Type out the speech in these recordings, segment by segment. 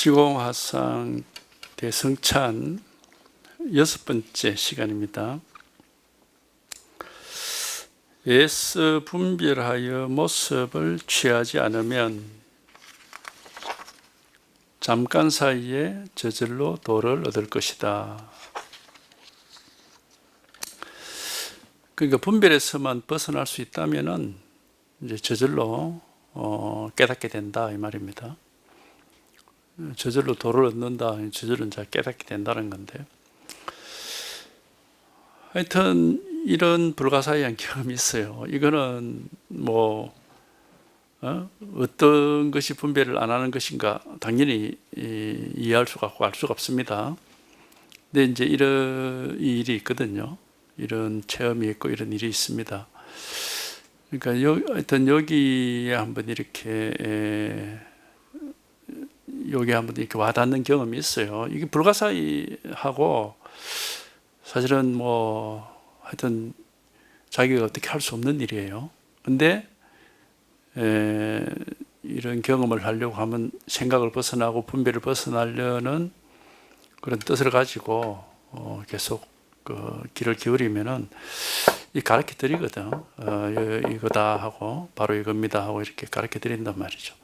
지공화상 대성찬 6번째 시간입니다. 애써 분별하여 모습을 취하지 않으면 잠깐 사이에 저절로 도를 얻을 것이다. 그러니까 분별에서만 벗어날 수 있다면은 이제 저절로 깨닫게 된다 이 말입니다. 저절로 도를 얻는다. 저절로 이제 깨닫게 된다는 건데, 하여튼 이런 불가사의한 경험이 있어요. 이거는 어떤 것이 분별을 안 하는 것인가 당연히 이해할 수가 없고 알 수가 없습니다. 근데 이제 이런 일이 있거든요. 이런 체험이 있고 이런 일이 있습니다. 그러니까 하여튼 여기에 한번 이렇게 여기 한번 이렇게 와닿는 경험이 있어요. 이게 불가사의하고 사실은 하여튼 자기가 어떻게 할 수 없는 일이에요. 근데 이런 경험을 하려고 하면 생각을 벗어나고 분별을 벗어나려는 그런 뜻을 가지고 계속 그 길을 기울이면은 이 가르쳐 드리거든. 이거다 하고 바로 이겁니다 하고 이렇게 가르쳐 드린단 말이죠.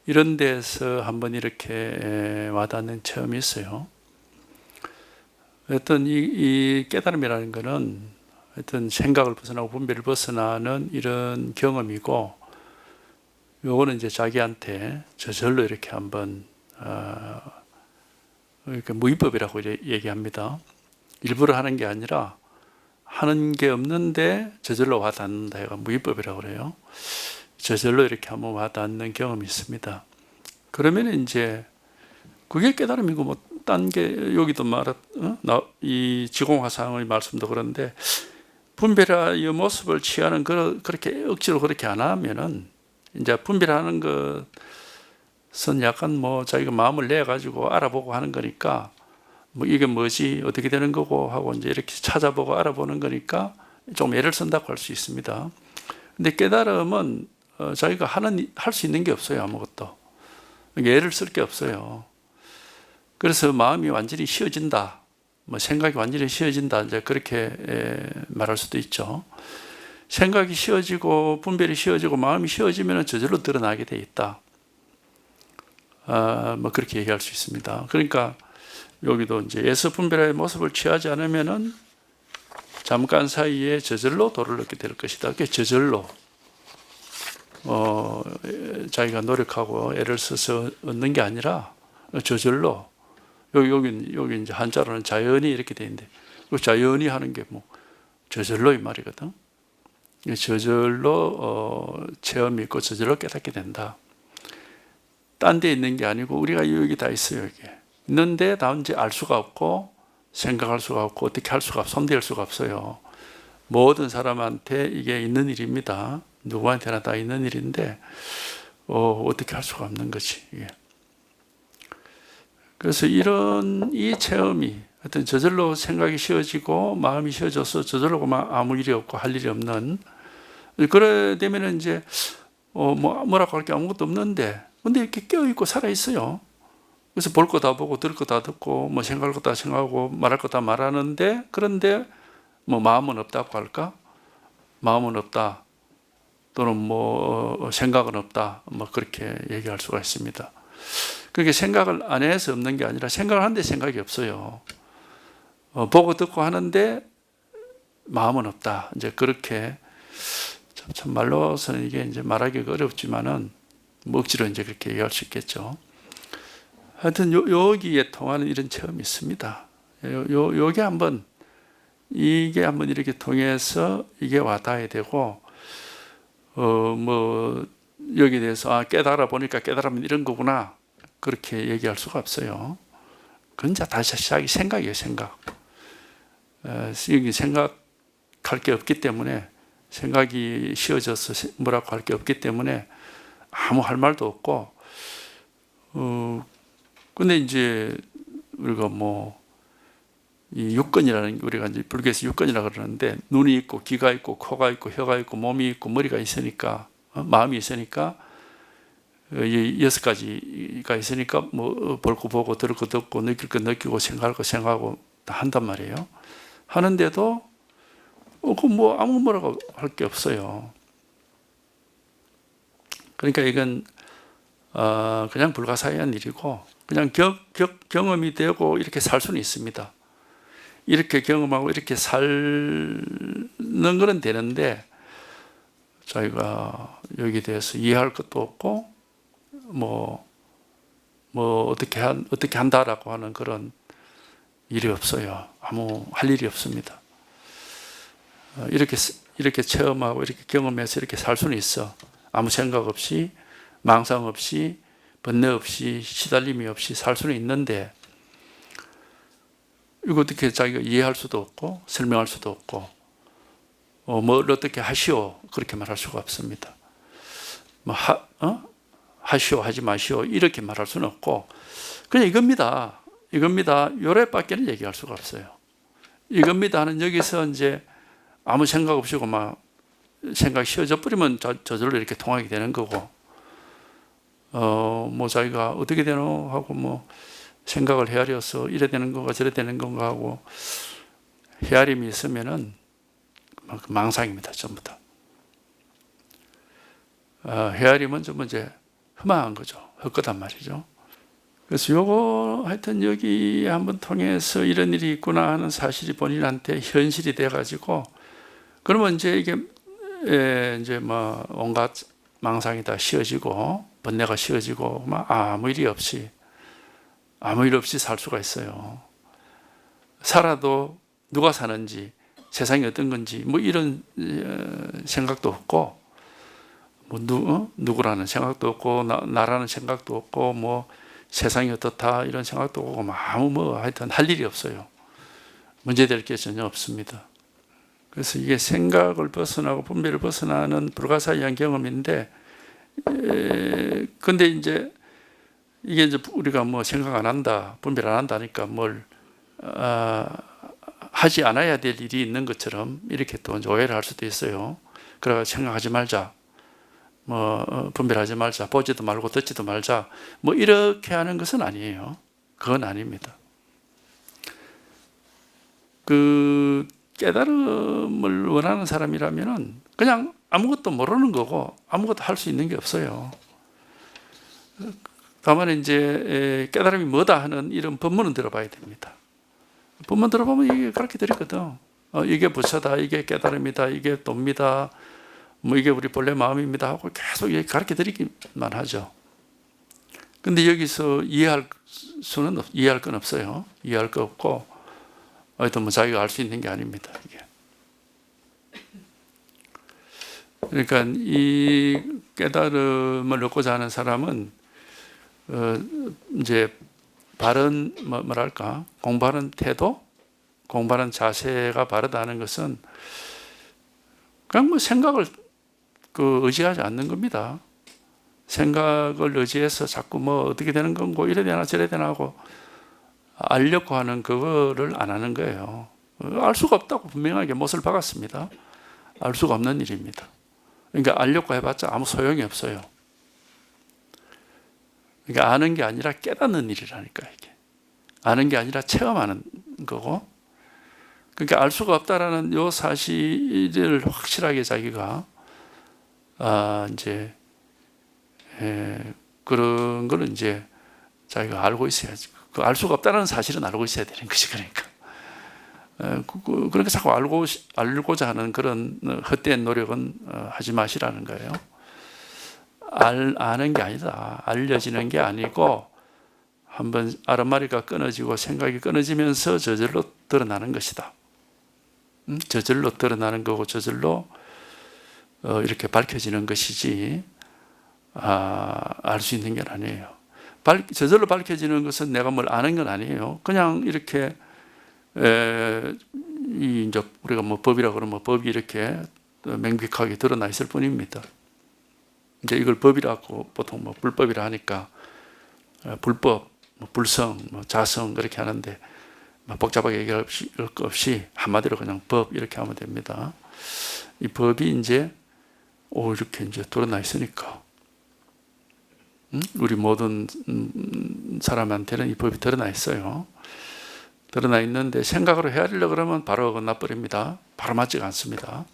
이런 데서 한번 이렇게 와닿는 체험이 있어요. 하여튼 이 깨달음이라는 것은 하여튼 생각을 벗어나고 분별을 벗어나는 이런 경험이고, 요거는 이제 자기한테 저절로 이렇게 한번 이렇게 무위법이라고 얘기합니다. 일부러 하는 게 아니라 하는 게 없는데 저절로 와닿는다. 얘가 무위법이라고 그래요. 저절로 이렇게 한번 와닿는 경험이 있습니다. 그러면 이제 그게 깨달음이고 딴 게 여기도 이 지공화상의 말씀도 그런데 분별하여 모습을 취하는 그렇게 억지로 그렇게 안 하면은 이제 분별하는 것은 약간 자기가 마음을 내 가지고 알아보고 하는 거니까 이게 뭐지 어떻게 되는 거고 하고 이제 이렇게 찾아보고 알아보는 거니까 좀 애를 쓴다고 할 수 있습니다. 근데 깨달음은 자기가 할 수 있는 게 없어요. 아무것도 애를 쓸 게 없어요. 그래서 마음이 완전히 쉬어진다, 생각이 완전히 쉬어진다, 이제 그렇게 말할 수도 있죠. 생각이 쉬어지고 분별이 쉬어지고 마음이 쉬어지면 저절로 드러나게 돼 있다. 그렇게 얘기할 수 있습니다. 그러니까 여기도 이제 애써 분별의 모습을 취하지 않으면은 잠깐 사이에 저절로 도를 얻게 될 것이다. 그게 저절로 자기가 노력하고 애를 써서 얻는 게 아니라 저절로 여기 이제 한자로는 자연히 이렇게 돼 있는데, 그 자연히 하는 게 저절로 이 말이거든. 저절로 체험이 있고 저절로 깨닫게 된다. 딴 데 있는 게 아니고 우리가 여기 다 있어요. 여기 있는데 다 이제 알 수가 없고 생각할 수가 없고 어떻게 할 수가 손댈 수가 없어요. 모든 사람한테 이게 있는 일입니다. 누구한테나 다 있는 일인데 어떻게 할 수가 없는 거지 이게. 그래서 이 체험이 하여튼 저절로 생각이 쉬어지고 마음이 쉬어져서 저절로 아무 일이 없고 할 일이 없는, 그래 되면 이제 뭐라고 할 게 아무것도 없는데 근데 이렇게 깨어있고 살아있어요. 그래서 볼 거 다 보고 들을 거 다 듣고 생각할 거 다 생각하고 말할 거 다 말하는데, 그런데 마음은 없다고 할까? 마음은 없다 또는 생각은 없다 그렇게 얘기할 수가 있습니다. 그게 생각을 안 해서 없는 게 아니라 생각을 하는데 생각이 없어요. 보고 듣고 하는데 마음은 없다. 이제 그렇게 참 말로서는 이게 이제 말하기가 어렵지만은 억지로 이제 그렇게 얘기할 수 있겠죠. 하여튼 여기에 통하는 이런 체험이 있습니다. 요게 이게 한번 이렇게 통해서 이게 와닿아야 되고, 여기에 대해서 깨달아 보니까 깨달으면 이런 거구나 그렇게 얘기할 수가 없어요. 그건 다시 자기 생각이에요. 생각. 여기 생각할 게 없기 때문에, 생각이 쉬어져서 뭐라고 할 게 없기 때문에 아무 할 말도 없고, 근데 이제 우리가 이 육근이라는 게 우리가 이제 불교에서 육근이라고 그러는데, 눈이 있고 귀가 있고 코가 있고 혀가 있고 몸이 있고 머리가 있으니까 마음이 있으니까 이 6가지가 있으니까 뭐 볼 거 보고 들을 거 듣고 느낄 거 느끼고 생각할 거 생각하고 다 한단 말이에요. 하는데도 그 뭐 아무 뭐라고 할 게 없어요. 그러니까 이건 그냥 불가사의한 일이고 그냥 경험이 되고 이렇게 살 수는 있습니다. 이렇게 경험하고 이렇게 살는 거는 되는데 저희가 여기에 대해서 이해할 것도 없고 뭐 어떻게 한다라고 하는 그런 일이 없어요. 아무 할 일이 없습니다. 이렇게 체험하고 이렇게 경험해서 이렇게 살 수는 있어. 아무 생각 없이 망상 없이 번뇌 없이 시달림이 없이 살 수는 있는데 이거 어떻게 자기가 이해할 수도 없고 설명할 수도 없고 뭘 어떻게 하시오 그렇게 말할 수가 없습니다. 뭐 하시오 하지 마시오 이렇게 말할 수는 없고 그냥 이겁니다. 요래밖에는 얘기할 수가 없어요. 이겁니다 하는 여기서 이제 아무 생각 없이 막 생각 쉬어져 버리면 저절로 이렇게 통하게 되는 거고 뭐 자기가 어떻게 되노 하고 뭐 생각을 헤아려서 이래 되는 건가 저래 되는 건가 하고 헤아림이 있으면은 망상입니다. 전부 다. 헤아림은 좀 이제 흠한 거죠. 헛거단 말이죠. 그래서 요거 하여튼 여기 한번 통해서 이런 일이 있구나 하는 사실이 본인한테 현실이 돼가지고 그러면 이제 이게 이제 뭐 온갖 망상이 다 쉬어지고 번뇌가 쉬어지고 막 아무 일 없이 살 수가 있어요. 살아도 누가 사는지 세상이 어떤 건지 뭐 이런 생각도 없고 뭐 누구라는 생각도 없고 나라는 생각도 없고 뭐 세상이 어떻다 이런 생각도 없고 아무 뭐 하여튼 할 일이 없어요. 문제될 게 전혀 없습니다. 그래서 이게 생각을 벗어나고 분별을 벗어나는 불가사의한 경험인데 근데 이제 이게 이제 우리가 뭐 생각 안 한다 분별 안 한다니까 뭘 하지 않아야 될 일이 있는 것처럼 이렇게 또 오해를 할 수도 있어요. 그래서 생각하지 말자 뭐 분별하지 말자 보지도 말고 듣지도 말자 뭐 이렇게 하는 것은 아니에요. 그건 아닙니다. 그 깨달음을 원하는 사람이라면은 그냥 아무것도 모르는 거고 아무것도 할 수 있는 게 없어요. 다만 이제 깨달음이 뭐다 하는 이런 법문은 들어봐야 됩니다. 법문 들어보면 이게 그렇게 들었거든. 이게 부처다, 이게 깨달음이다, 이게 도입니다, 뭐 이게 우리 본래 마음입니다 하고 계속 가르쳐 드리기만 하죠. 근데 여기서 이해할 건 없어요. 이해할 거 없고 또 뭐 자기가 알 수 있는 게 아닙니다. 이게. 그러니까 이 깨달음을 얻고자 하는 사람은 이제 바른 뭐랄까 공부하는 태도, 공부하는 자세가 바르다는 것은 그냥 뭐 생각을 의지하지 않는 겁니다. 생각을 의지해서 자꾸 뭐 어떻게 되는 건고 이래 되나 저래 되나 하고 알려고 하는 그거를 안 하는 거예요. 알 수가 없다고 분명하게 못을 박았습니다. 알 수가 없는 일입니다. 그러니까 알려고 해봤자 아무 소용이 없어요. 그러니까 아는 게 아니라 깨닫는 일이라니까 이게. 아는 게 아니라 체험하는 거고. 그러니까 알 수가 없다라는 요 사실을 확실하게 자기가 이제 그런 걸 이제 자기가 알고 있어야지. 그 알 수가 없다는 사실은 알고 있어야 되는 것이 그러니까. 그렇게 자꾸 알고자 하는 그런 헛된 노력은 하지 마시라는 거예요. 아는 게 아니다. 알려지는 게 아니고 한번 아랫마리가 끊어지고 생각이 끊어지면서 저절로 드러나는 것이다. 저절로 드러나는 거고 저절로 이렇게 밝혀지는 것이지 알 수 있는 게 아니에요. 저절로 밝혀지는 것은 내가 뭘 아는 건 아니에요. 그냥 이렇게 이제 우리가 뭐 법이라 그러면 법이 이렇게 명백하게 드러나 있을 뿐입니다. 이제 이걸 법이라고 보통 뭐 불법이라 하니까 불법, 뭐 불성, 뭐 자성 그렇게 하는데 복잡하게 얘기할 것 없이 한마디로 그냥 법 이렇게 하면 됩니다. 이 법이 이제 이렇게 이제 드러나 있으니까 우리 모든 사람한테는 이 법이 드러나 있어요. 드러나 있는데 생각으로 헤아리려고 그러면 바로 어긋나버립니다. 바로 맞지가 않습니다.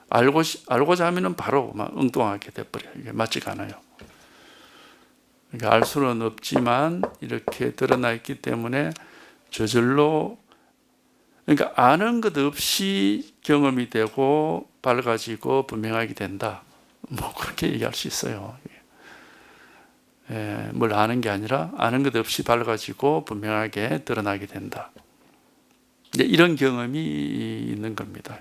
알고자 하면은 바로 막 엉뚱하게 돼버려요. 이게 맞지가 않아요. 그러니까 알 수는 없지만 이렇게 드러나 있기 때문에 저절로, 그러니까 아는 것 없이 경험이 되고 밝아지고 분명하게 된다. 뭐 그렇게 얘기할 수 있어요. 뭘 아는 게 아니라 아는 것 없이 밝아지고 분명하게 드러나게 된다. 이런 경험이 있는 겁니다.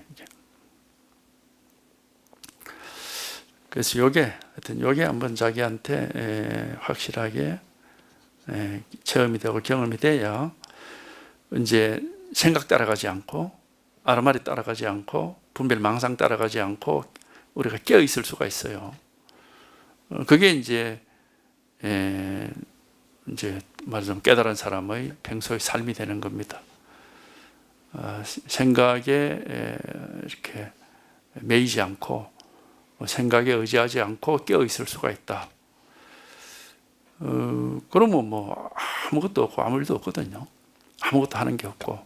그래서 하여튼 요게 한번 자기한테 확실하게 체험이 되고 경험이 돼야 이제 생각 따라가지 않고 아르마리 따라가지 않고 분별 망상 따라가지 않고 우리가 깨어 있을 수가 있어요. 그게 이제 말하자면 깨달은 사람의 평소의 삶이 되는 겁니다. 생각에 이렇게 매이지 않고 생각에 의지하지 않고 깨어 있을 수가 있다. 그러면 뭐 아무것도 없고 아무 일도 없거든요. 아무것도 하는 게 없고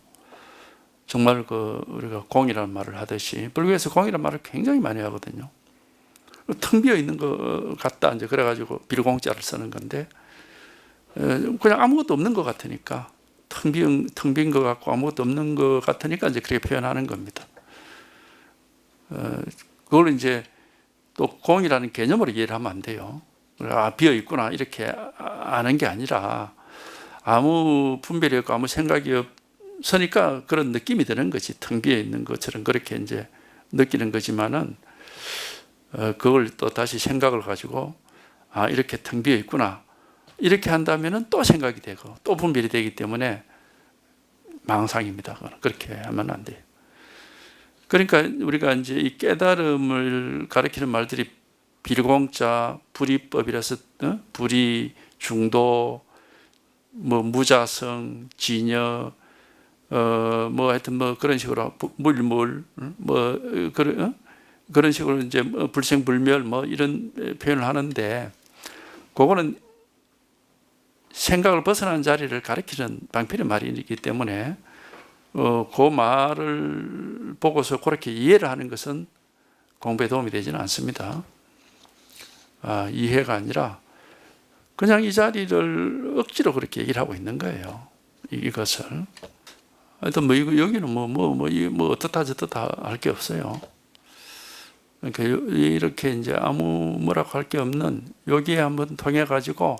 정말 우리가 공이라는 말을 하듯이 불교에서 공이라는 말을 굉장히 많이 하거든요. 텅 비어 있는 것 같다. 이제 그래가지고 비공자를 쓰는 건데 그냥 아무것도 없는 것 같으니까 텅 빈 것 같고 아무것도 없는 것 같으니까 이제 그렇게 표현하는 겁니다. 그걸 이제 또 공이라는 개념으로 이해를 하면 안 돼요. 비어 있구나 이렇게 아는 게 아니라 아무 분별이 없고 아무 생각이 없으니까 그런 느낌이 드는 거지. 텅 비어 있는 것처럼 그렇게 이제 느끼는 거지만은 그걸 또 다시 생각을 가지고 이렇게 텅 비어 있구나 이렇게 한다면은 또 생각이 되고 또 분별이 되기 때문에 망상입니다. 그렇게 하면 안 돼요. 그러니까 우리가 이제 이 깨달음을 가리키는 말들이 비공자, 불이법이라서 불이, 중도, 뭐 무자성, 진여, 뭐 하여튼 뭐 그런 식으로 물물, 뭐 그런 식으로 이제 불생불멸 뭐 이런 표현을 하는데 그거는 생각을 벗어나는 자리를 가리키는 방편의 말이기 때문에 그 말을 보고서 그렇게 이해를 하는 것은 공부에 도움이 되지는 않습니다. 이해가 아니라 그냥 이 자리를 억지로 그렇게 얘기를 하고 있는 거예요. 이것을. 하여튼 뭐 여기는 뭐 어떻다 저떻다 할 게 없어요. 그러니까 이렇게 이제 아무 뭐라고 할 게 없는 여기에 한번 통해 가지고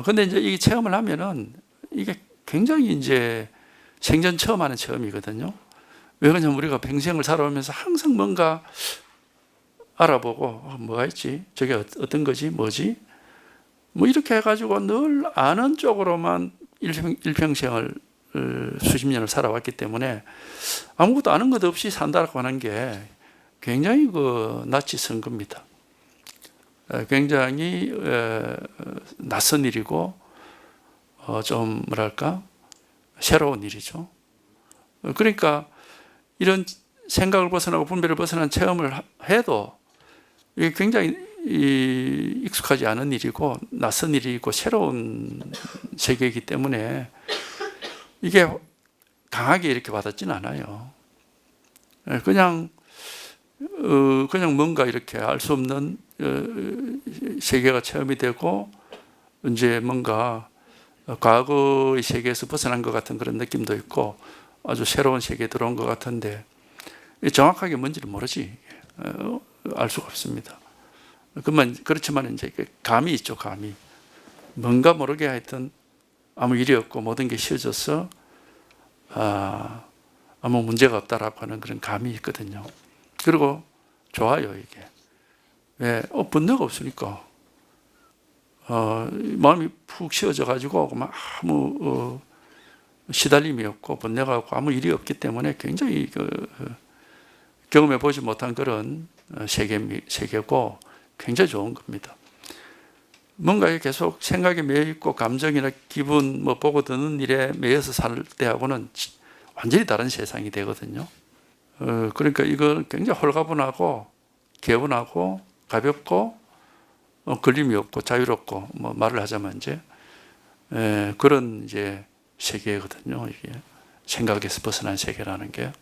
근데 이제 이 체험을 하면은 이게 굉장히 이제 생전 처음 하는 체험이거든요. 왜 그러냐면 우리가 평생을 살아오면서 항상 뭔가 알아보고 뭐가 있지? 저게 어떤 거지? 뭐지? 뭐 이렇게 해가지고 늘 아는 쪽으로만 일평생을 수십 년을 살아왔기 때문에 아무것도 아는 것 없이 산다고 하는 게 굉장히 낯이 선 겁니다. 굉장히 낯선 일이고 좀 뭐랄까 새로운 일이죠. 그러니까 이런 생각을 벗어나고 분별을 벗어난 체험을 해도 이게 굉장히 익숙하지 않은 일이고 낯선 일이고 새로운 세계이기 때문에 이게 강하게 이렇게 와닿지는 않아요. 그냥 뭔가 이렇게 알 수 없는 세계가 체험이 되고 이제 뭔가 과거의 세계에서 벗어난 것 같은 그런 느낌도 있고 아주 새로운 세계에 들어온 것 같은데 정확하게 뭔지를 모르지 알 수가 없습니다. 그렇지만 이제 감이 있죠. 감이 뭔가 모르게 하여튼 아무 일이 없고 모든 게 쉬워져서 아무 문제가 없다라고 하는 그런 감이 있거든요. 그리고 좋아요 이게. 왜? 번뇌가 없으니까 마음이 푹 쉬어져 가지고 아무 시달림이 없고 번뇌가 없고 아무 일이 없기 때문에 굉장히 경험해 보지 못한 그런 세계고 굉장히 좋은 겁니다. 뭔가 계속 생각에 매여 있고 감정이나 기분 뭐 보고 드는 일에 매여서 살 때하고는 완전히 다른 세상이 되거든요. 그러니까 이건 굉장히 홀가분하고 개운하고 가볍고 걸림이 없고 자유롭고 뭐 말을 하자면 이제 그런 이제 세계거든요. 이게 생각에서 벗어난 세계라는 게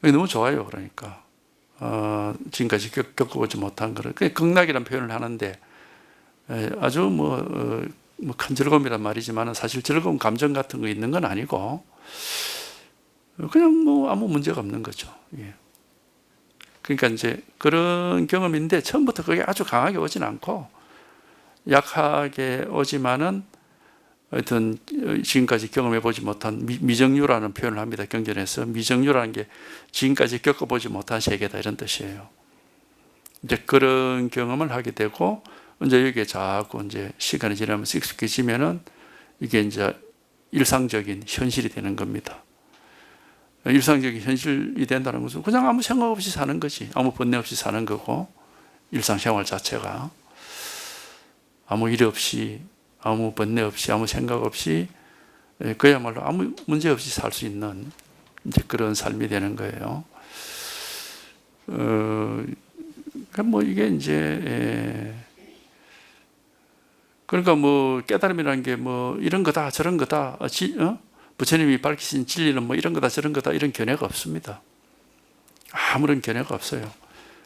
너무 좋아요. 그러니까 지금까지 겪어보지 못한 그런 극락이라는 표현을 하는데 아주 큰 즐거움이란 말이지만 사실 즐거운 감정 같은 거 있는 건 아니고 그냥 뭐 아무 문제가 없는 거죠. 예. 그러니까 이제 그런 경험인데 처음부터 그게 아주 강하게 오진 않고 약하게 오지만은 하여튼 지금까지 경험해 보지 못한 미정유라는 표현을 합니다. 경전에서 미정유라는 게 지금까지 겪어보지 못한 세계다 이런 뜻이에요. 이제 그런 경험을 하게 되고 이제 여기에 자꾸 이제 시간이 지나면서 익숙해지면은 이게 이제 일상적인 현실이 되는 겁니다. 일상적인 현실이 된다는 것은 그냥 아무 생각 없이 사는 거지. 아무 번뇌 없이 사는 거고 일상생활 자체가 아무 일 없이 아무 번뇌 없이 아무 생각 없이 그야말로 아무 문제 없이 살 수 있는 이제 그런 삶이 되는 거예요. 뭐 이게 이제 그러니까 뭐 깨달음이라는 게 뭐 이런 거다 저런 거다 부처님이 밝히신 진리는 뭐 이런 거다 저런 거다 이런 견해가 없습니다. 아무런 견해가 없어요.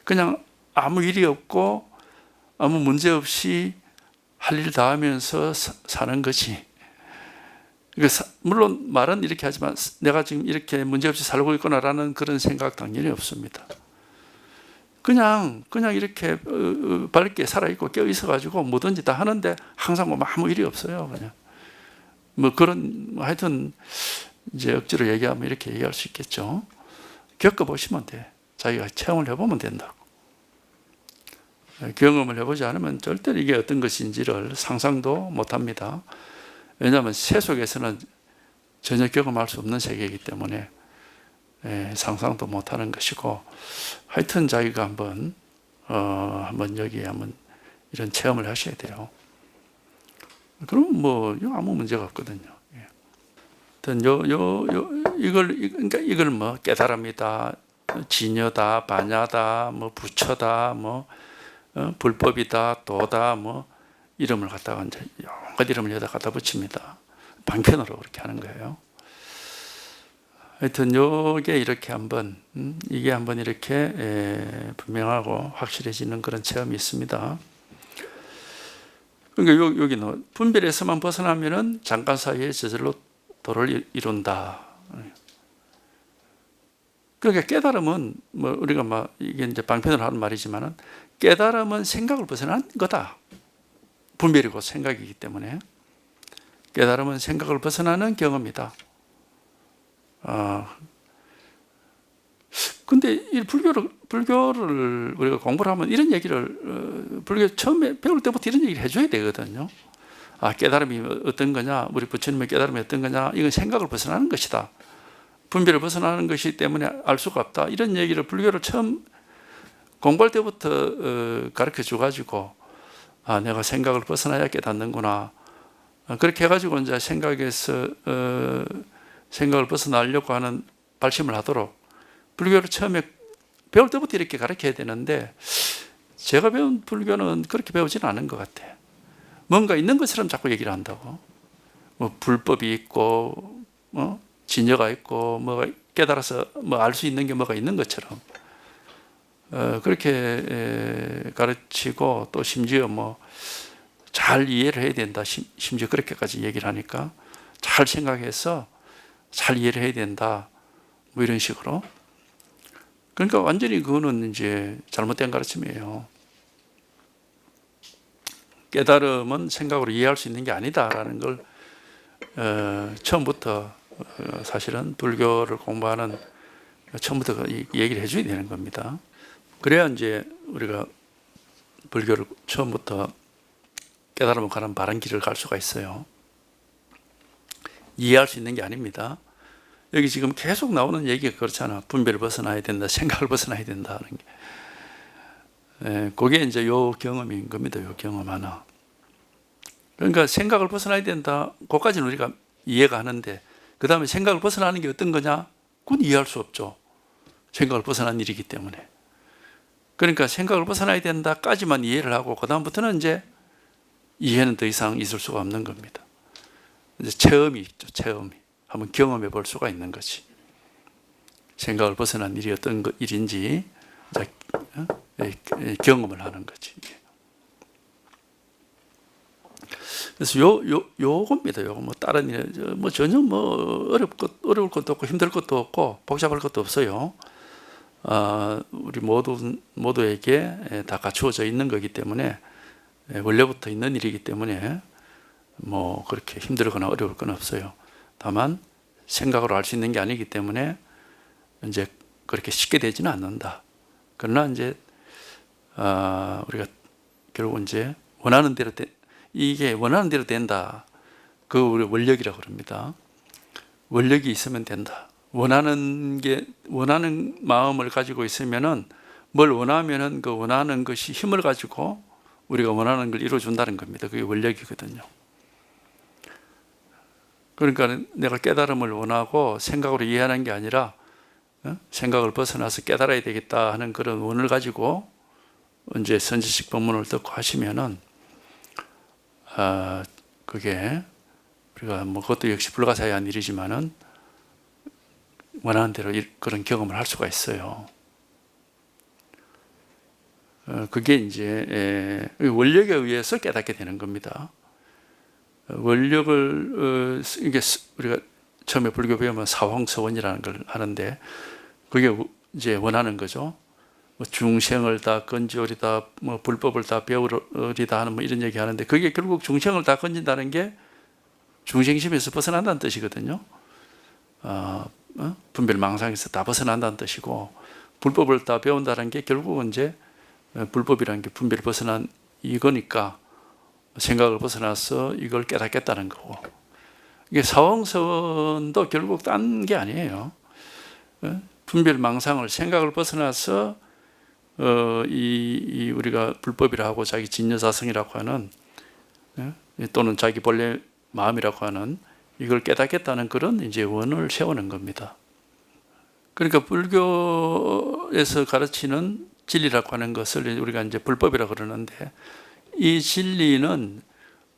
그냥 아무 일이 없고 아무 문제 없이 할 일 다 하면서 사는 거지. 물론 말은 이렇게 하지만 내가 지금 이렇게 문제없이 살고 있구나라는 그런 생각 당연히 없습니다. 그냥 이렇게 밝게 살아있고 깨어있어가지고 뭐든지 다 하는데 항상 뭐 아무 일이 없어요. 그냥 뭐 그런 하여튼 이제 억지로 얘기하면 이렇게 얘기할 수 있겠죠. 겪어보시면 돼. 자기가 체험을 해보면 된다고. 경험을 해보지 않으면 절대로 이게 어떤 것인지를 상상도 못합니다. 왜냐하면 새 속에서는 전혀 경험할 수 없는 세계이기 때문에 상상도 못하는 것이고 하여튼 자기가 한번 여기에 한번 이런 체험을 하셔야 돼요. 그럼 뭐 아무 문제가 없거든요. 이걸 뭐 깨달음이다, 진여다, 반야다, 뭐 부처다, 뭐 불법이다, 도다, 뭐 이름을 갖다가 이제 영어 이름을 여기다 갖다 붙입니다. 방편으로 그렇게 하는 거예요. 하여튼 요게 이렇게 한번 이게 한번 이렇게 분명하고 확실해지는 그런 체험이 있습니다. 그러니까 여기는 분별에서만 벗어나면은 잠깐 사이에 저절로 도를 이룬다. 그러니까 깨달음은 뭐 우리가 막 이게 이제 방편으로 하는 말이지만은 깨달음은 생각을 벗어난 거다. 분별이고 생각이기 때문에 깨달음은 생각을 벗어나는 경험이다. 근데 이 불교를 우리가 공부를 하면 이런 얘기를 불교 처음에 배울 때부터 이런 얘기를 해줘야 되거든요. 깨달음이 어떤 거냐, 우리 부처님의 깨달음이 어떤 거냐, 이건 생각을 벗어나는 것이다. 분별을 벗어나는 것이기 때문에 알 수가 없다. 이런 얘기를 불교를 처음 공부할 때부터 가르쳐 줘가지고 내가 생각을 벗어나야 깨닫는구나. 그렇게 해가지고 이제 생각에서 생각을 벗어나려고 하는 발심을 하도록 불교를 처음에 배울 때부터 이렇게 가르쳐야 되는데 제가 배운 불교는 그렇게 배우지는 않은 것 같아. 뭔가 있는 것처럼 자꾸 얘기를 한다고. 뭐 불법이 있고 진여가 있고 뭐가 깨달아서 뭐 알 수 있는 게 뭐가 있는 것처럼 그렇게 가르치고 또 심지어 뭐 잘 이해를 해야 된다. 심지어 그렇게까지 얘기를 하니까 잘 생각해서 잘 이해를 해야 된다. 뭐 이런 식으로. 그러니까 완전히 그거는 이제 잘못된 가르침이에요. 깨달음은 생각으로 이해할 수 있는 게 아니다라는 걸 처음부터 사실은 불교를 공부하는 처음부터 얘기를 해줘야 되는 겁니다. 그래야 이제 우리가 불교를 처음부터 깨달음을 가는 바른 길을 갈 수가 있어요. 이해할 수 있는 게 아닙니다. 여기 지금 계속 나오는 얘기가 그렇잖아. 분별을 벗어나야 된다, 생각을 벗어나야 된다는 게. 그게 이제 요 경험인 겁니다. 요 경험 하나. 그러니까 생각을 벗어나야 된다. 그것까지는 우리가 이해가 하는데 그 다음에 생각을 벗어나는 게 어떤 거냐? 그건 이해할 수 없죠. 생각을 벗어난 일이기 때문에. 그러니까 생각을 벗어나야 된다까지만 이해를 하고 그 다음부터는 이제 이해는 더 이상 있을 수가 없는 겁니다. 이제 체험이 있죠. 체험이. 한번 경험해 볼 수가 있는 거지. 생각을 벗어난 일이 어떤 일인지 경험을 하는 거지. 그래서 요겁니다. 요거 뭐 다른 일, 뭐 전혀 뭐 어려울 것도 없고 힘들 것도 없고 복잡할 것도 없어요. 우리 모두에게 다 갖추어져 있는 거기 때문에 원래부터 있는 일이기 때문에 뭐 그렇게 힘들거나 어려울 건 없어요. 다만 생각으로 알 수 있는 게 아니기 때문에 이제 그렇게 쉽게 되지는 않는다. 그러나 이제 우리가 결국 이제 원하는 대로 이게 원하는 대로 된다. 그거 우리 원력이라고 그럽니다. 원력이 있으면 된다. 원하는 마음을 가지고 있으면은 뭘 원하면은 그 원하는 것이 힘을 가지고 우리가 원하는 걸 이루어준다는 겁니다. 그게 원력이거든요. 그러니까 내가 깨달음을 원하고 생각으로 이해하는 게 아니라 생각을 벗어나서 깨달아야 되겠다 하는 그런 원을 가지고 이제 선지식 법문을 듣고 하시면은 그게 우리가 뭐 그것도 역시 불가사의한 일이지만은 원하는 대로 그런 경험을 할 수가 있어요. 그게 이제 원력에 의해서 깨닫게 되는 겁니다. 원력을 이게 우리가 처음에 불교 배우면 사황서원이라는 걸 하는데 그게 이제 원하는 거죠. 뭐 중생을 다 건지오리다, 뭐 불법을 다 배우리다 하는 뭐 이런 얘기 하는데 그게 결국 중생을 다 건진다는 게 중생심에서 벗어난다는 뜻이거든요. 분별 망상에서 다 벗어난다는 뜻이고 불법을 다 배운다는 게 결국은 이제 불법이라는 게 분별을 벗어난 이거니까 생각을 벗어나서 이걸 깨닫겠다는 거고 이게 사왕선도 결국 딴 게 아니에요. 분별 망상을 생각을 벗어나서 이 우리가 불법이라고 하고 자기 진여사성이라고 하는 또는 자기 본래 마음이라고 하는 이걸 깨닫겠다는 그런 이제 원을 세우는 겁니다. 그러니까 불교에서 가르치는 진리라고 하는 것을 우리가 이제 불법이라고 그러는데 이 진리는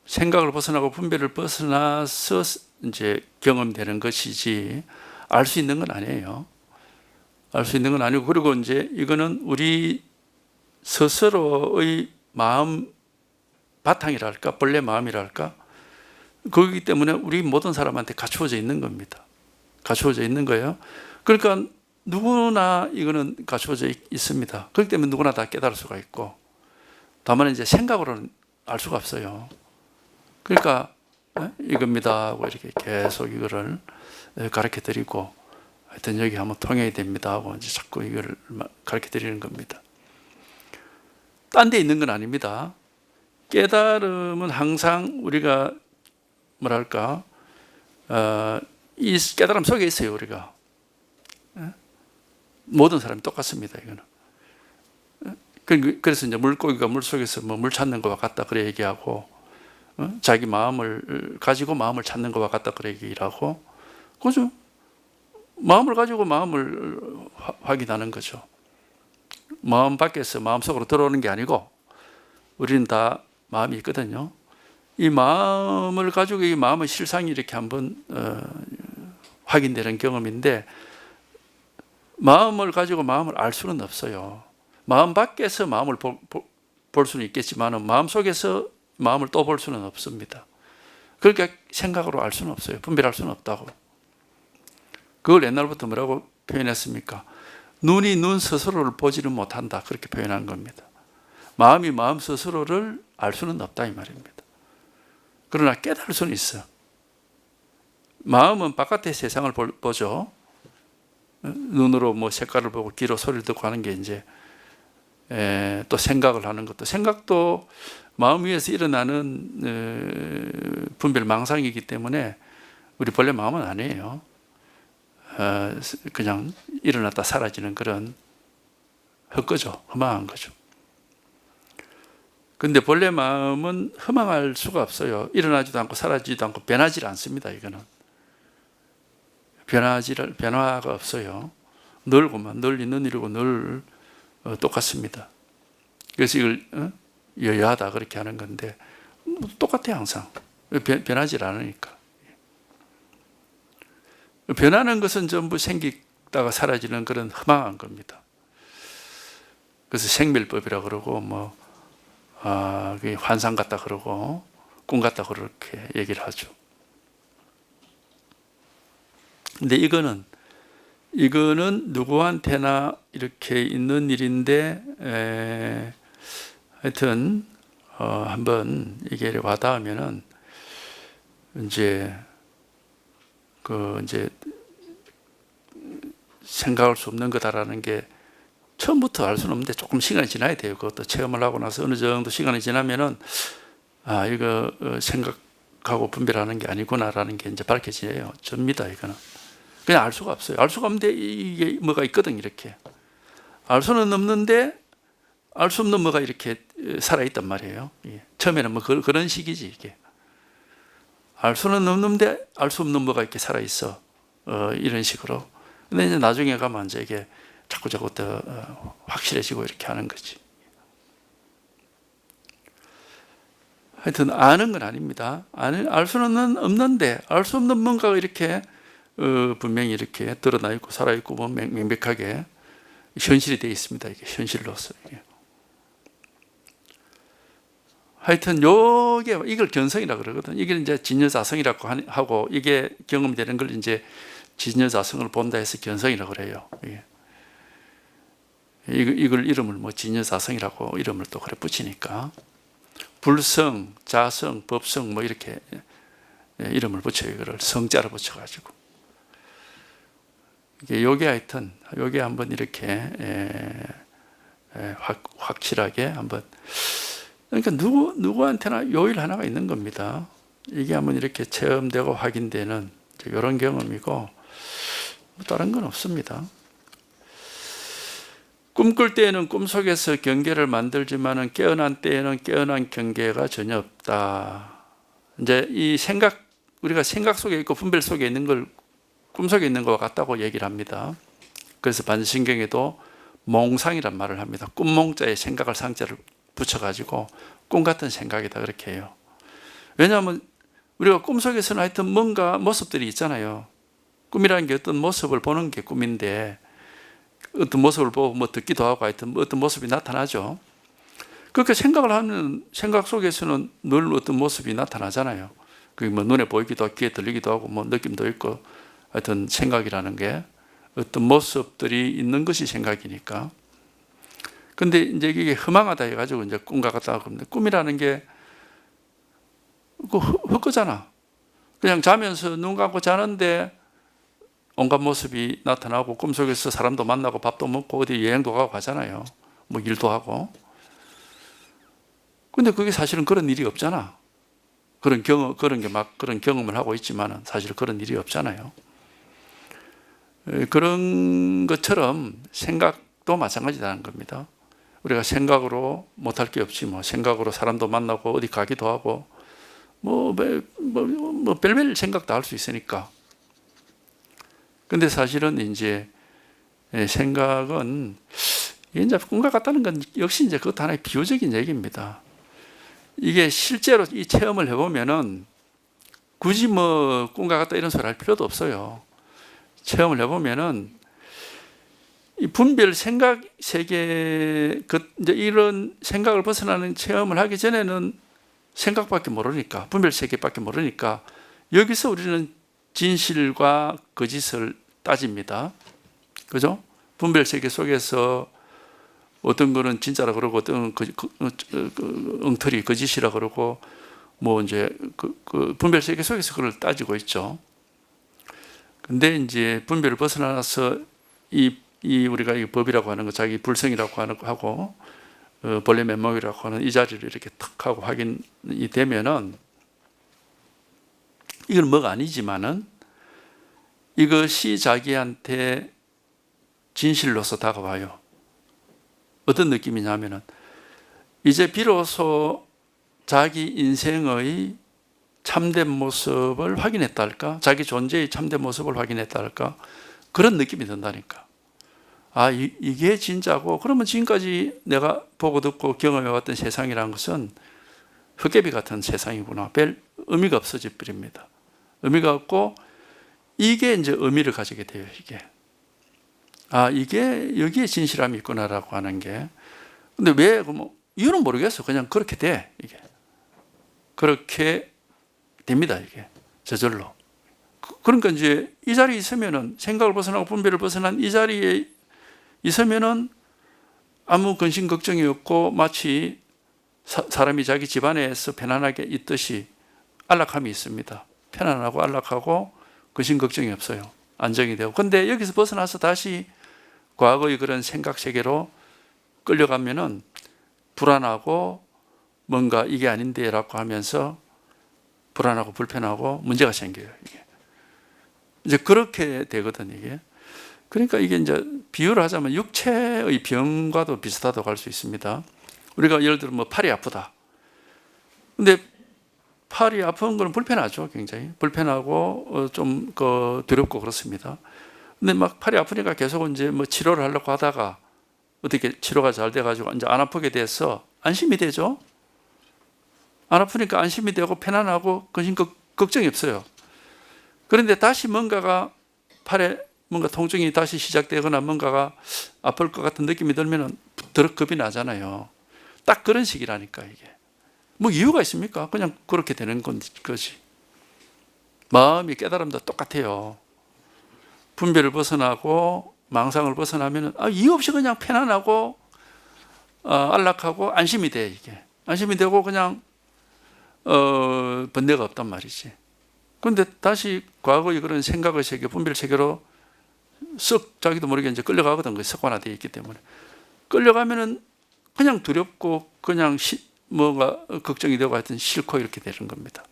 생각을 벗어나고 분별을 벗어나서 이제 경험되는 것이지 알 수 있는 건 아니에요. 알 수 있는 건 아니고 그리고 이제 이거는 우리 스스로의 마음 바탕이랄까 본래 마음이랄까 그렇기 때문에 우리 모든 사람한테 갖추어져 있는 겁니다. 갖추어져 있는 거예요. 그러니까 누구나 이거는 갖추어져 있습니다. 그렇기 때문에 누구나 다 깨달을 수가 있고 다만 이제 생각으로는 알 수가 없어요. 그러니까 이겁니다 하고 이렇게 계속 이거를 가르쳐 드리고 하여튼 여기 한번 통해야 됩니다 하고 이제 자꾸 이걸 가르쳐 드리는 겁니다. 딴 데 있는 건 아닙니다. 깨달음은 항상 우리가 뭐랄까 이 깨달음 속에 있어요. 우리가 모든 사람이 똑같습니다. 이거는 그래서 이제 물고기가 물속에서 뭐 물 찾는 것과 같다 그래 얘기하고 자기 마음을 가지고 마음을 찾는 것과 같다 그래 얘기하고 그죠? 마음을 가지고 마음을 확인하는 거죠. 마음 밖에서 마음속으로 들어오는 게 아니고 우리는 다 마음이 있거든요. 이 마음을 가지고 이 마음의 실상이 이렇게 한번 확인되는 경험인데 마음을 가지고 마음을 알 수는 없어요. 마음 밖에서 마음을 볼 수는 있겠지만 마음 속에서 마음을 또 볼 수는 없습니다. 그러니까 생각으로 알 수는 없어요. 분별할 수는 없다고. 그걸 옛날부터 뭐라고 표현했습니까? 눈이 눈 스스로를 보지는 못한다. 그렇게 표현한 겁니다. 마음이 마음 스스로를 알 수는 없다 이 말입니다. 그러나 깨달을 수는 있어. 마음은 바깥의 세상을 보죠. 눈으로 뭐 색깔을 보고 귀로 소리를 듣고 하는 게 이제 또 생각을 하는 것도 생각도 마음 위에서 일어나는 분별 망상이기 때문에 우리 본래 마음은 아니에요. 그냥 일어났다 사라지는 그런 헛거죠. 허망한 거죠. 근데 본래 마음은 허망할 수가 없어요. 일어나지도 않고 사라지지도 않고 변하지 않습니다. 이거는 변화가 없어요. 늘 있는 일이고 늘 똑같습니다. 그래서 이걸 여야하다 그렇게 하는 건데 똑같아요. 항상 변하지 않으니까. 변하는 것은 전부 생기다가 사라지는 그런 허망한 겁니다. 그래서 생멸법이라고 그러고 그게 환상 같다 그러고 꿈 같다 그렇게 얘기를 하죠. 근데 이거는 누구한테나 이렇게 있는 일인데 하여튼 한번 이게 와닿으면은 이제 생각할 수 없는 거다라는 게 처음부터 알 수는 없는데 조금 시간이 지나야 돼요. 그것도 체험을 하고 나서 어느 정도 시간이 지나면은 이거 생각하고 분별하는 게 아니구나라는 게 이제 밝혀져요. 접니다. 이거는 그냥 알 수가 없어요. 알 수가 없는데 이게 뭐가 있거든. 이렇게 알 수는 없는데 알 수 없는 뭐가 이렇게 살아있단 말이에요. 처음에는 그런 식이지. 이게 알 수는 없는데 알 수 없는 뭐가 이렇게 살아있어. 이런 식으로. 근데 이제 나중에 가면 이제 이게 자꾸 더 확실해지고 이렇게 하는 거지. 하여튼 아는 건 아닙니다. 알 수는 없는데 알 수 없는 뭔가가 이렇게 분명히 이렇게 드러나 있고 살아 있고 명백하게 현실이 되어 있습니다. 이게 현실로서. 하여튼 이걸 견성이라고 그러거든. 이게 이제 진여자성이라고 하고 이게 경험되는 걸 이제 진여자성을 본다 해서 견성이라고 그래요. 이걸 이름을 진여자성이라고 이름을 또 그래 붙이니까 불성, 자성, 법성 이렇게 이름을 붙여요. 이거를 성자로 붙여가지고 요게 하여튼 요게 한번 이렇게 확실하게 한번 그러니까 누구한테나 요일 하나가 있는 겁니다. 이게 한번 이렇게 체험되고 확인되는 이런 경험이고 다른 건 없습니다. 꿈꿀 때에는 꿈속에서 경계를 만들지만은 깨어난 때에는 깨어난 경계가 전혀 없다. 이제 이 우리가 생각 속에 있고 분별 속에 있는 걸 꿈속에 있는 것과 같다고 얘기를 합니다. 그래서 반신경에도 몽상이란 말을 합니다. 꿈몽자에 생각을 상자를 붙여가지고 꿈 같은 생각이다 그렇게 해요. 왜냐하면 우리가 꿈속에서는 하여튼 뭔가 모습들이 있잖아요. 꿈이라는 게 어떤 모습을 보는 게 꿈인데 어떤 모습을 보고 듣기도 하고 하여튼 어떤 모습이 나타나죠. 그렇게 생각을 하면 생각 속에서는 늘 어떤 모습이 나타나잖아요. 그게 눈에 보이기도 하고 귀에 들리기도 하고 느낌도 있고 하여튼 생각이라는 게 어떤 모습들이 있는 것이 생각이니까. 근데 이제 이게 허망하다 해가지고 이제 꿈과 같다 그럽니다. 꿈이라는 게 헛거잖아. 그냥 자면서 눈 감고 자는데 온갖 모습이 나타나고 꿈속에서 사람도 만나고 밥도 먹고 어디 여행도 가고 가잖아요. 일도 하고. 근데 그게 사실은 그런 일이 없잖아. 그런 경험을 하고 있지만은 사실 그런 일이 없잖아요. 그런 것처럼 생각도 마찬가지라는 겁니다. 우리가 생각으로 못할 게 없지 생각으로 사람도 만나고 어디 가기도 하고 별별 생각도 할 수 있으니까. 근데 사실은 이제 생각은 이제 꿈과 같다는 건 역시 이제 그것도 하나의 비유적인 얘기입니다. 이게 실제로 이 체험을 해보면은 굳이 꿈과 같다 이런 소리 할 필요도 없어요. 체험을 해보면은 이 분별 생각 세계 이제 이런 생각을 벗어나는 체험을 하기 전에는 생각밖에 모르니까 분별 세계밖에 모르니까 여기서 우리는 진실과 거짓을 따집니다. 그죠? 분별 세계 속에서 어떤 거는 진짜라 그러고 어떤 엉터리 거짓이라 그러고 이제 분별 세계 속에서 그걸 따지고 있죠. 근데 이제 분별을 벗어나서 우리가 이 법이라고 하는 거, 자기 불성이라고 하고 본래 면목이라고 하는 이 자리를 이렇게 탁 하고 확인이 되면은 이건 뭐가 아니지만은 이것이 자기한테 진실로서 다가와요. 어떤 느낌이냐면은 이제 비로소 자기 인생의 참된 모습을 확인했다 할까? 자기 존재의 참된 모습을 확인했다 할까? 그런 느낌이 든다니까. 아, 이게 진짜고, 그러면 지금까지 내가 보고 듣고 경험해왔던 세상이라는 것은 헛개비 같은 세상이구나. 별 의미가 없어져 버립니다. 의미가 없고, 이게 이제 의미를 가지게 돼요, 이게. 아, 이게 여기에 진실함이 있구나라고 하는 게. 근데 왜, 이유는 모르겠어. 그냥 그렇게 돼, 이게. 그렇게 됩니다, 이게. 저절로. 그러니까 이제 이 자리에 있으면은, 생각을 벗어나고 분별을 벗어난 이 자리에 있으면은 아무 근심 걱정이 없고, 마치 사람이 자기 집안에서 편안하게 있듯이 안락함이 있습니다. 편안하고 안락하고 근심 걱정이 없어요. 안정이 되고. 근데 여기서 벗어나서 다시 과거의 그런 생각 세계로 끌려가면은 불안하고 뭔가 이게 아닌데 라고 하면서 불안하고 불편하고 문제가 생겨요, 이게. 이제 그렇게 되거든, 이게. 그러니까 이게 이제 비유를 하자면 육체의 병과도 비슷하다고 할 수 있습니다. 우리가 예를 들어 뭐 팔이 아프다. 근데 팔이 아픈 건 불편하죠, 굉장히. 불편하고 좀 두렵고 그렇습니다. 근데 막 팔이 아프니까 계속 이제 뭐 치료를 하려고 하다가 어떻게 치료가 잘 돼가지고 이제 안 아프게 돼서 안심이 되죠. 안 아프니까 안심이 되고 편안하고 근심 걱정이 없어요. 그런데 다시 뭔가가 팔에 뭔가 통증이 다시 시작되거나 뭔가가 아플 것 같은 느낌이 들면은 더럽 겁이 나잖아요. 딱 그런 식이라니까, 이게. 뭐 이유가 있습니까? 그냥 그렇게 되는 거지. 마음이 깨달음도 똑같아요. 분별을 벗어나고 망상을 벗어나면은 이유 없이 그냥 편안하고 안락하고 안심이 돼, 이게. 안심이 되고 그냥 번뇌가 없단 말이지. 그런데 다시 과거의 그런 생각의 세계, 분별 세계로 썩 자기도 모르게 이제 끌려가거든. 그 습관화되어 있기 때문에. 끌려가면은 그냥 두렵고 그냥 뭐가 걱정이 되고 하여튼 싫고 이렇게 되는 겁니다.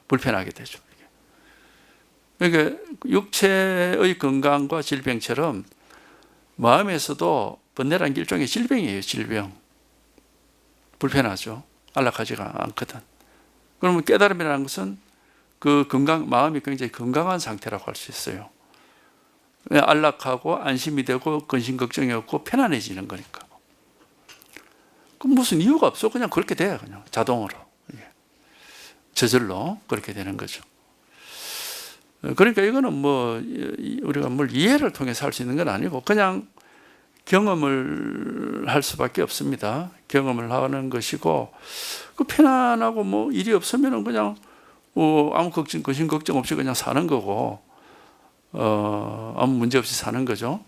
불편하게 되죠. 그러니까 육체의 건강과 질병처럼 마음에서도 번뇌라는 게 일종의 질병이에요, 질병. 불편하죠. 안락하지가 않거든. 그러면 깨달음이라는 것은 그 마음이 굉장히 건강한 상태라고 할 수 있어요. 안락하고 안심이 되고 근심 걱정이 없고 편안해지는 거니까. 그럼 무슨 이유가 없어. 그냥 그렇게 돼요. 그냥 자동으로. 저절로 그렇게 되는 거죠. 그러니까 이거는 뭐 우리가 뭘 이해를 통해서 할 수 있는 건 아니고 그냥 경험을 할 수밖에 없습니다. 경험을 하는 것이고 그 편안하고 뭐 일이 없으면은 그냥 아무 근심 걱정 없이 그냥 사는 거고 아무 문제 없이 사는 거죠.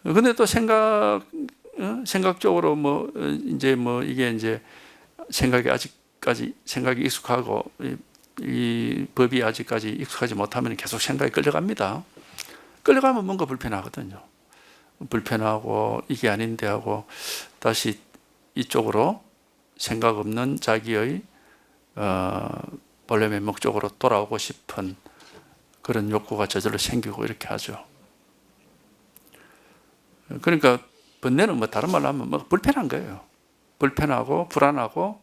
근데 또 생각적으로 뭐 이제 뭐 이게 이제 아직까지 생각이 익숙하고 이 법이 아직까지 익숙하지 못하면 계속 생각이 끌려갑니다. 끌려가면 뭔가 불편하거든요. 불편하고 이게 아닌데 하고 다시 이쪽으로 생각 없는 자기의 본래 면목적으로 돌아오고 싶은 그런 욕구가 저절로 생기고 이렇게 하죠. 그러니까 번뇌는 뭐 다른 말로 하면 뭐 불편한 거예요. 불편하고 불안하고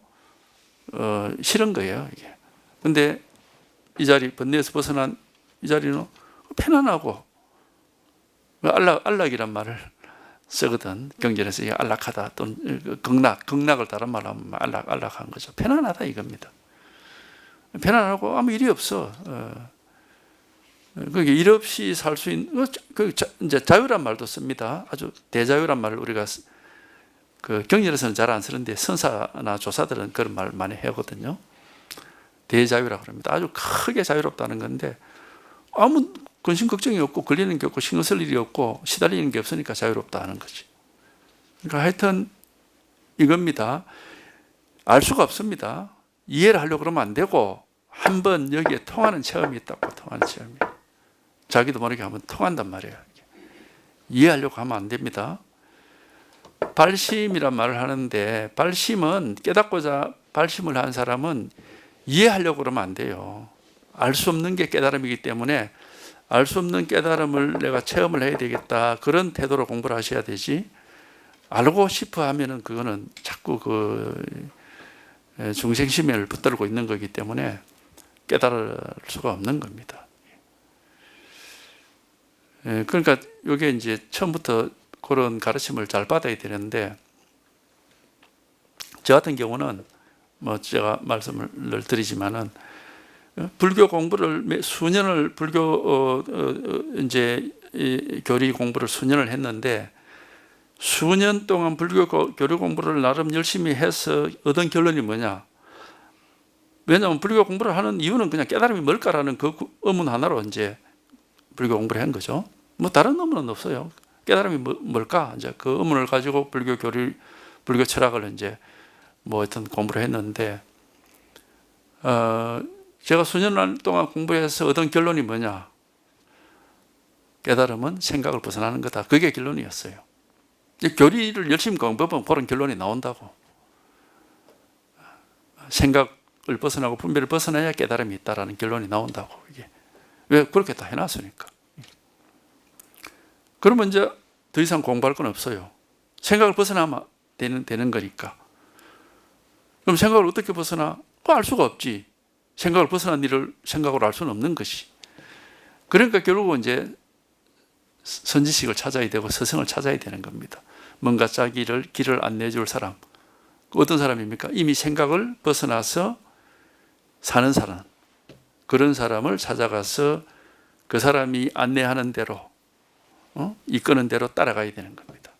싫은 거예요, 이게. 근데 이 자리, 번뇌에서 벗어난 이 자리는 편안하고 안락이란 말을 쓰거든. 경전에서 이게 안락하다 또는 극락을 다른 말로 하면 안락한 거죠. 편안하다 이겁니다. 편안하고 아무 일이 없어. 그게 일 없이 살 수 있는 이제 자유란 말도 씁니다. 아주 대자유란 말을 우리가 그 경전에서는 잘 안 쓰는데 선사나 조사들은 그런 말 많이 하거든요. 대자유라고 합니다. 아주 크게 자유롭다는 건데 아무 근심 걱정이 없고 걸리는 게 없고 신경 쓸 일이 없고 시달리는 게 없으니까 자유롭다 하는 거지. 그러니까 하여튼 이겁니다. 알 수가 없습니다. 이해를 하려고 그러면 안 되고 한번 여기에 통하는 체험이 있다고. 통하는 체험이. 자기도 모르게 한번 통한단 말이에요. 이해하려고 하면 안 됩니다. 발심이란 말을 하는데 발심은 깨닫고자 발심을 한 사람은 이해하려고 그러면 안 돼요. 알 수 없는 게 깨달음이기 때문에 알 수 없는 깨달음을 내가 체험을 해야 되겠다. 그런 태도로 공부를 하셔야 되지. 알고 싶어 하면은 그거는 자꾸 그 중생심을 붙들고 있는 거기 때문에 깨달을 수가 없는 겁니다. 그러니까 이게 이제 처음부터 그런 가르침을 잘 받아야 되는데, 저 같은 경우는 뭐 제가 말씀을 드리지만은 불교 공부를 수년을 불교 이제 교리 공부를 수년을 했는데, 수년 동안 불교 교리 공부를 나름 열심히 해서 얻은 결론이 뭐냐? 왜냐하면 불교 공부를 하는 이유는 그냥 깨달음이 뭘까라는 그 의문 하나로 이제 불교 공부를 한 거죠. 뭐 다른 의문은 없어요. 깨달음이 뭘까? 이제 그 의문을 가지고 불교 교리, 불교 철학을 이제 뭐 하여튼 공부를 했는데, 제가 수년 동안 공부해서 얻은 결론이 뭐냐? 깨달음은 생각을 벗어나는 거다. 그게 결론이었어요. 교리를 열심히 공부하면 그런 결론이 나온다고. 생각을 벗어나고 분별을 벗어나야 깨달음이 있다라는 결론이 나온다고. 이게 왜 그렇게 다 해놨으니까. 그러면 이제 더 이상 공부할 건 없어요. 생각을 벗어나면 되는 거니까. 그럼 생각을 어떻게 벗어나? 알 수가 없지. 생각을 벗어난 일을 생각으로 알 수는 없는 것이. 그러니까 결국은 이제 선지식을 찾아야 되고 스승을 찾아야 되는 겁니다. 뭔가 자기를 길을 안내해 줄 사람. 어떤 사람입니까? 이미 생각을 벗어나서 사는 사람. 그런 사람을 찾아가서 그 사람이 안내하는 대로, 이끄는 대로 따라가야 되는 겁니다.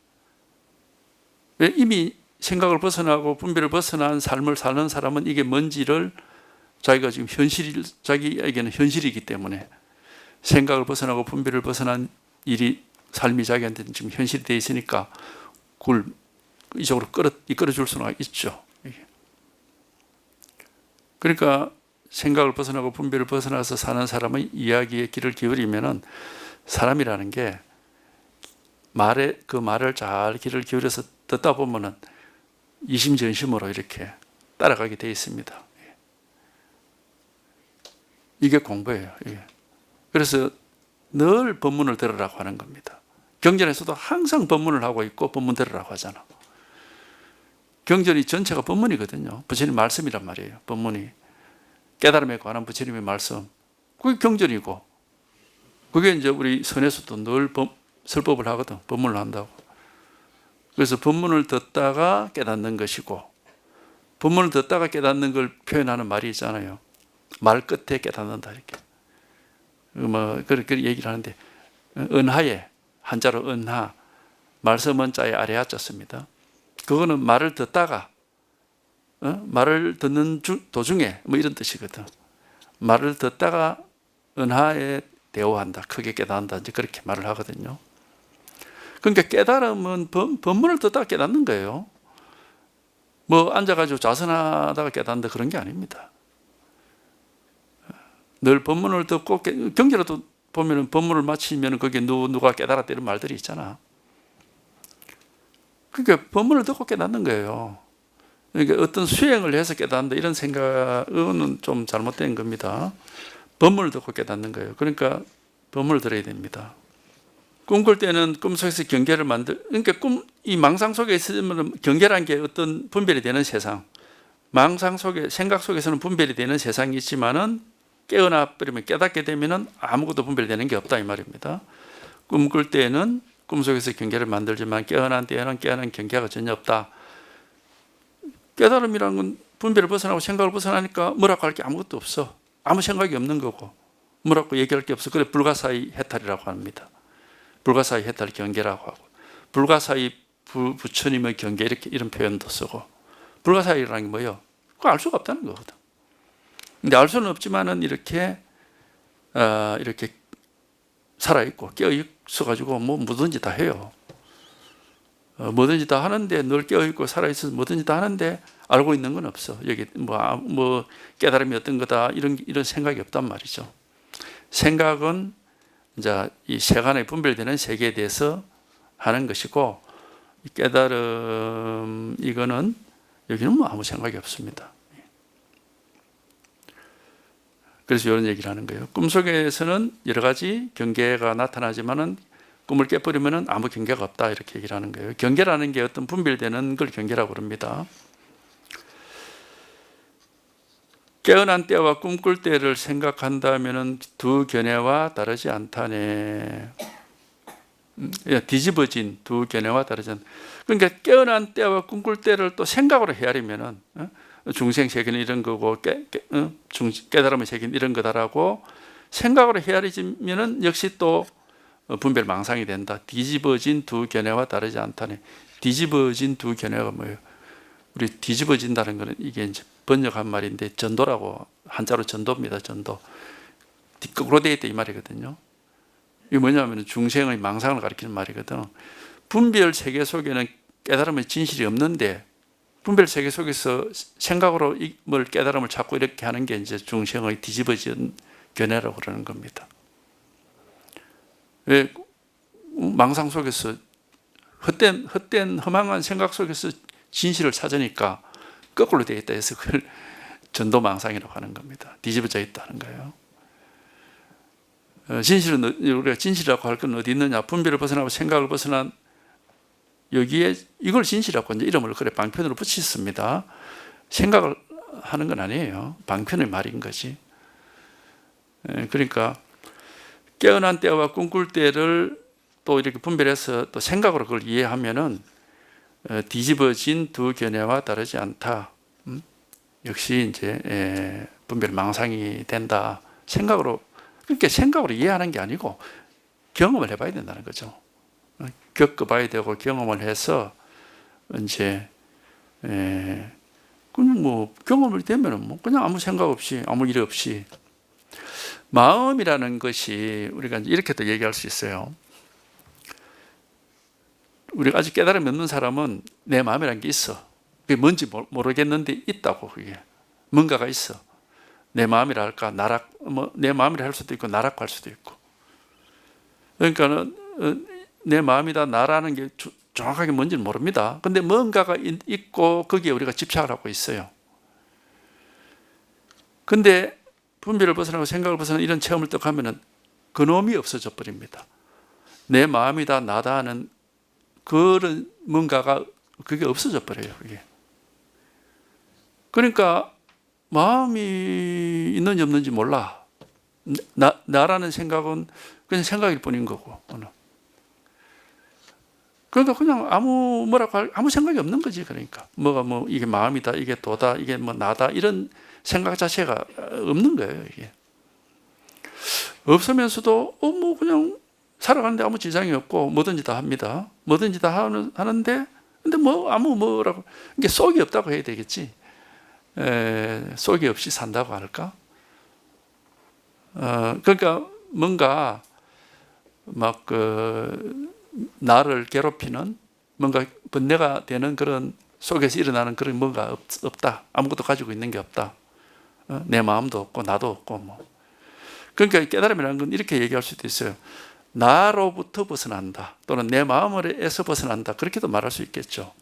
왜? 이미 생각을 벗어나고 분별을 벗어난 삶을 사는 사람은 이게 뭔지를 자기가 지금 자기에게는 현실이기 때문에, 생각을 벗어나고 분별을 벗어난 일이, 삶이 자기한테는 지금 현실이 되어 있으니까 그걸 이쪽으로 이끌어 줄 수는 있죠. 그러니까 생각을 벗어나고 분별을 벗어나서 사는 사람의 이야기에 귀를 기울이면은, 사람이라는 게 그 말을 잘 귀를 기울여서 듣다 보면은 이심전심으로 이렇게 따라가게 되어 있습니다. 이게 공부예요. 이게. 그래서 늘 법문을 들으라고 하는 겁니다. 경전에서도 항상 법문을 하고 있고 법문 들으라고 하잖아. 경전이 전체가 법문이거든요. 부처님 말씀이란 말이에요. 법문이. 깨달음에 관한 부처님의 말씀. 그게 경전이고, 그게 이제 우리 선에서도 늘 설법을 하거든. 법문을 한다고. 그래서 법문을 듣다가 깨닫는 것이고, 법문을 듣다가 깨닫는 걸 표현하는 말이 있잖아요. 말 끝에 깨닫는다, 이렇게. 뭐, 그렇게 얘기를 하는데, 은하에, 한자로 은하, 말씀은 자에 아래하 짰습니다. 그거는 말을 듣다가, 말을 듣는 도중에, 뭐 이런 뜻이거든. 말을 듣다가 은하에 대오한다, 크게 깨닫는다, 이제 그렇게 말을 하거든요. 그러니까 깨달음은 법문을 듣다가 깨닫는 거예요. 뭐 앉아가지고 자선하다가 깨닫는다, 그런 게 아닙니다. 늘 법문을 듣고, 경전에도 보면 법문을 마치면 거기에 누가 깨달았다 이런 말들이 있잖아. 그러니까 법문을 듣고 깨닫는 거예요. 그러니까 어떤 수행을 해서 깨닫는다 이런 생각은 좀 잘못된 겁니다. 법문을 듣고 깨닫는 거예요. 그러니까 법문을 들어야 됩니다. 꿈꿀 때는 꿈속에서 경계를 그러니까 이 망상 속에 있으면 경계라는 게 어떤 분별이 되는 세상, 망상 속에, 생각 속에서는 분별이 되는 세상이 있지만은 깨어나 버리면, 깨닫게 되면은 아무것도 분별되는 게 없다 이 말입니다. 꿈꿀 때는 꿈속에서 경계를 만들지만 깨어난 때에는 깨어난 경계가 전혀 없다. 깨달음이라는 건 분별을 벗어나고 생각을 벗어나니까 뭐라고 할 게 아무것도 없어. 아무 생각이 없는 거고 뭐라고 얘기할 게 없어. 그래 불가사의 해탈이라고 합니다. 불가사의 해탈 경계라고 하고, 불가사의 부처님의 경계, 이런 표현도 쓰고. 불가사의라는 게 뭐예요? 그거 알 수가 없다는 거거든. 근데 알 수는 없지만은 이렇게 살아있고 깨어있어가지고 뭐 뭐든지 다 해요. 뭐든지 다 하는데, 늘 깨어있고 살아있어서 뭐든지 다 하는데 알고 있는 건 없어. 여기 뭐 깨달음이 어떤 거다 이런 생각이 없단 말이죠. 생각은 이제 이 세간에 분별되는 세계에 대해서 하는 것이고, 깨달음 이거는 여기는 뭐 아무 생각이 없습니다. 그래서 이런 얘기를 하는 거예요. 꿈속에서는 여러 가지 경계가 나타나지만은 꿈을 깨버리면은 아무 경계가 없다, 이렇게 얘기를 하는 거예요. 경계라는 게 어떤 분별되는 걸 경계라고 그럽니다. 깨어난 때와 꿈꿀 때를 생각한다면은 두 견해와 다르지 않다네. 뒤집어진 두 견해와 다르지 않다. 그러니까 깨어난 때와 꿈꿀 때를 또 생각으로 헤아리면은 중생 세계는 이런 거고 깨달음의 세계는 이런 거다라고 생각으로 헤아리면은 역시 또 분별 망상이 된다. 뒤집어진 두 견해와 다르지 않다네. 뒤집어진 두 견해가 뭐예요? 우리 뒤집어진다는 거는 이게 이제 번역한 말인데 전도라고, 한자로 전도입니다. 전도. 거꾸로 되어 있다 이 말이거든요. 이게 뭐냐면 중생의 망상을 가리키는 말이거든. 분별 세계 속에는 깨달음의 진실이 없는데 분별 세계 속에서 생각으로 뭘 깨달음을 찾고 이렇게 하는 게 이제 중생의 뒤집어진 견해라고 그러는 겁니다. 왜 망상 속에서 헛된 허망한 생각 속에서 진실을 찾으니까 거꾸로 되어 있다 해서 그걸 전도망상이라고 하는 겁니다. 뒤집어져 있다는 거예요. 진실은 우리가 진실이라고 할 건 어디 있느냐? 분별을 벗어나고 생각을 벗어난 여기에 이걸 진실이라고 이제 이름을 그래 방편으로 붙였습니다. 생각을 하는 건 아니에요. 방편의 말인 거지. 그러니까 깨어난 때와 꿈꿀 때를 또 이렇게 분별해서 또 생각으로 그걸 이해하면은 뒤집어진 두 견해와 다르지 않다. 역시 이제 분별 망상이 된다. 생각으로, 그렇게 생각으로 이해하는 게 아니고 경험을 해봐야 된다는 거죠. 겪어봐야 되고 경험을 해서 이제 그냥 뭐 경험을 되면은 뭐 그냥 아무 생각 없이 아무 일 없이 마음이라는 것이 우리가 이렇게 또 얘기할 수 있어요. 우리가 아직 깨달음이 없는 사람은 내 마음이라는 게 있어. 그게 뭔지 모르겠는데 있다고. 그게 뭔가가 있어. 내 마음이라 할까, 내 마음이라 할 수도 있고 나라고 할 수도 있고. 그러니까는 내 마음이다 나라는 게 정확하게 뭔지는 모릅니다. 근데 뭔가가 있고 거기에 우리가 집착을 하고 있어요. 근데 분별을 벗어나고 생각을 벗어나고 이런 체험을 딱 하면은 그놈이 없어져 버립니다. 내 마음이다 나다 하는 그런 뭔가가 그게 없어져 버려요. 그게. 그러니까 마음이 있는지 없는지 몰라. 나라는 생각은 그냥 생각일 뿐인 거고. 그러니까 그냥 아무 생각이 없는 거지. 그러니까 뭐가 뭐 이게 마음이다, 이게 도다, 이게 뭐 나다 이런 생각 자체가 없는 거예요. 이게 없으면서도 뭐 그냥 살아가는데 아무 지장이 없고 뭐든지 다 합니다. 뭐든지 다 하는데 근데 뭐라고 이게 속이 없다고 해야 되겠지. 속이 없이 산다고 할까? 그러니까 뭔가 막 나를 괴롭히는 뭔가 번뇌가 되는 그런 속에서 일어나는 그런 뭔가 없다. 아무것도 가지고 있는 게 없다. 내 마음도 없고 나도 없고 뭐. 그러니까 깨달음이라는 건 이렇게 얘기할 수도 있어요. 나로부터 벗어난다. 또는 내 마음에서 벗어난다. 그렇게도 말할 수 있겠죠.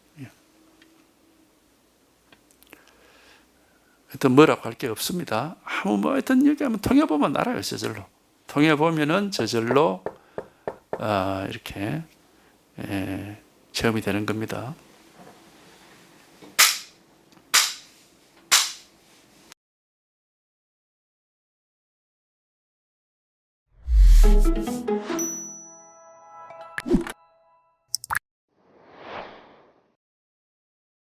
하여튼 뭐라고 할 게 없습니다. 하여튼 여기 한번 통해보면 알아요. 저절로. 통해보면은 저절로 이렇게 체험이 되는 겁니다.